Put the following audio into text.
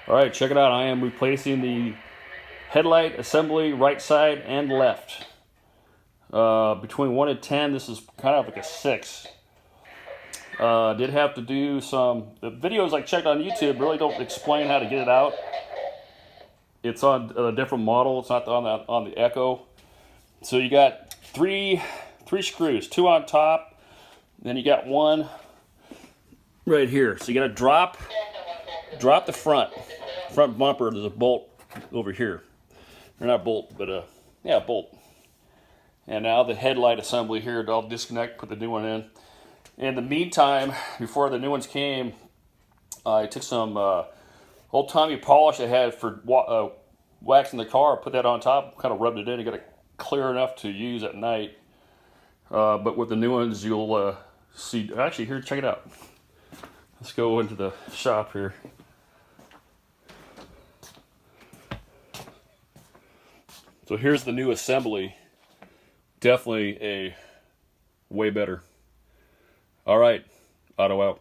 Alright, check it out. I am replacing the headlight assembly right side and left. Between 1 and 10, this is kind of like a 6. Did have to do the videos I checked on YouTube really don't explain how to get it out. It's on a different model. It's not on the Echo. So you got three screws, 2 on top, then you got one right here. So you got to drop the front bumper. There's a bolt over here, or not bolt, but yeah, bolt. And now the headlight assembly here, I'll disconnect, put the new one in. In the meantime, before the new ones came, I took some old Tommy polish I had for waxing the car, put that on top, kind of rubbed it in, and got it clear enough to use at night. But with the new ones, you'll see. Actually, here, check it out. Let's go into the shop here. So here's the new assembly. Definitely a way better. All right, auto out.